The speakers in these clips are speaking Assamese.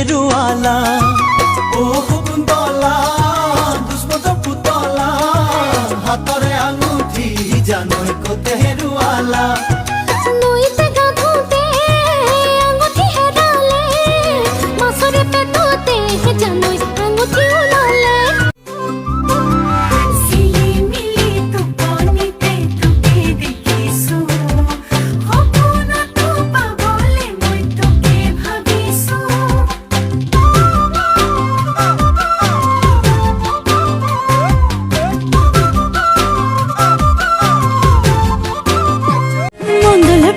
হেৰুৱালা ও সপোন বলা দুষ্মতৰ পুতলা হাতৰে আঙুঠি জানৈ ক'তে হেৰুৱালা নৈতে গাঁঠোতে আঙুঠি হেৰালে মাছৰে পেটতে জানৈ আঙুঠি ওলালে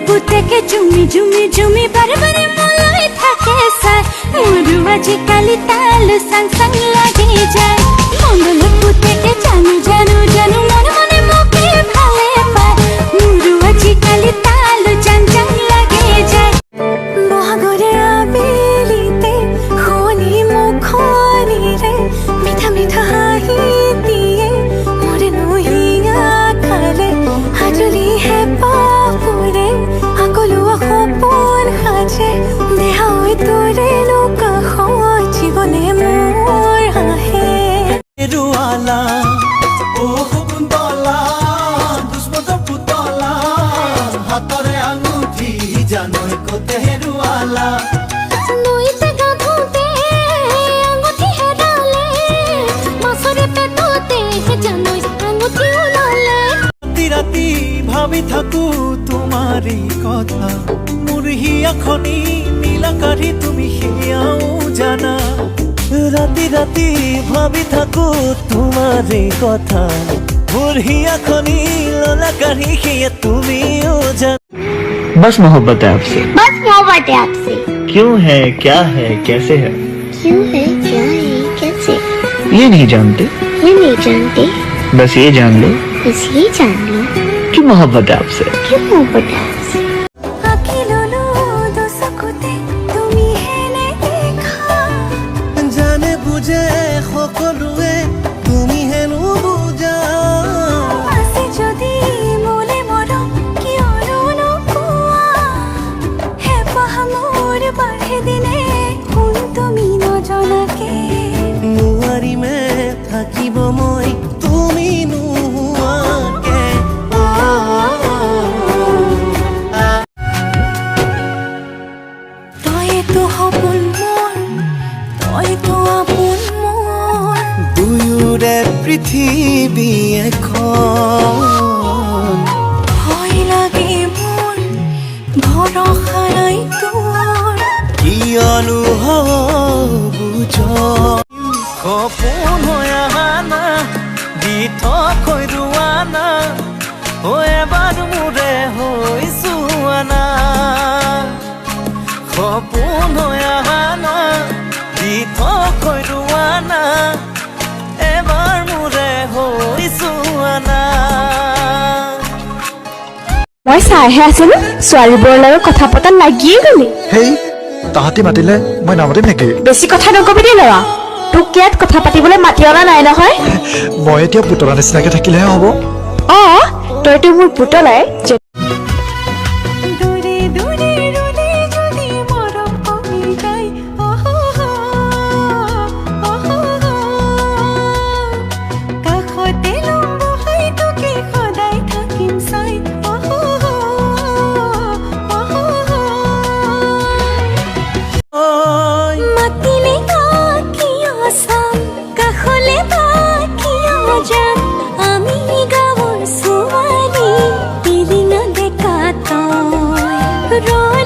পুতেকে জুমি জুমি জুমি বাৰে বাৰে মলাই থাকে সাই মোৰো আজিকালি তাল সাং সাং লাগি যায় মন্দল পুতেকে জানো জানো জানো মনে মনে মোকে ভালে পায় মোৰো আজিকালি তাল জাং জাং লাগি যায় বহাগৰে আবেলিতে শুনি মুখনিৰে মিঠা মিঠা হাঁহি দিয়ে মোৰে নহিয়া খালে হাজলি হে পাপুৰে আকলোৱা সপোন সাজে দেহা হৈ তোৰে লোকা জীৱনে মোৰ হাঁহে হেৰুৱালা ও সপোন বলা দুষ্মতৰ পুতলা হাতৰে আঙুঠি জানৈ ক'তে হেৰুৱালা নৈতে গাঁঠোতে আঙুঠি হেৰালে মাছৰে পেটতে জানৈ আঙুঠি ওলালে ৰাতি ৰাতি ভাবি থাকো তোমাৰে কথা মোৰ হিয়াখনি নীলাকাঢ়ি তুমি সেয়াও জানা ৰাতি ৰাতি ভাবি থাকো তোমাৰে কথা মোৰ হিয়াখনি নীলাকাঢ়ি সেয়া তুমিও জানা बस मोहब्बत है आपसे बस मोहब्बत है आपसे क्यों है क्या है कैसे है क्यों है क्या है कैसे ये नहीं जानते ये नहीं जानते बस ये जान लो बस ये जान लो कि मोहब्बत है आपसे क्यों मोहब्बत है आपसे আখিললো দোচকুতে তুমি হেনে দেখা জানে বুজে সকলোৱে তুমি হেনো বুজা আছে যদি মোলে মৰম কিয়নো নোকোৱা হেঁপাহ মোৰ বাঢ়ে দিনে কোন তুমি নজনাকে নোৱাৰিমে থাকিব মই তুমি নোহোৱাকে তইতো সপোন মোৰ তইতো আপোন মোৰ দুয়োৰে পৃথিৱী এখন ভয় লাগে মোৰ ভৰসা নাই তোৰ কিয়নো বুজ সপোন হৈ অহা না দি থৈ ৰোৱা না এবাৰ মোৰে হৈছো আনা সপোন হৈ অহা না দি থৈ ৰোৱা না এবাৰ মোৰে হৈছো আনা মই চাইহে আছিলো ছোৱালীবোৰৰ লগত কথা পতা লাগিয়ে গলি হেই তাহাঁতি মাতিলে মই নামাতিম নেকি বেছি কথা নকবি দেই ল'ৰা তোক ইয়াত কথা পাতিবলৈ মাতি অনা নাই নহয় মই এতিয়া পুতলা নিচিনাকে থাকিলেহে হ'ব অ তইতো মোৰ পুতলাই দূৰে দূৰে ৰুলে যদি মৰম কমি যায় কাষতে লম্বহাই তোকে সদায় থাকিম চাই মাতিলে কিয় চাম কাষলে কিয় যাম আমি গাঁৱৰ ছোৱালী এদিন দেখা তই ৰৈ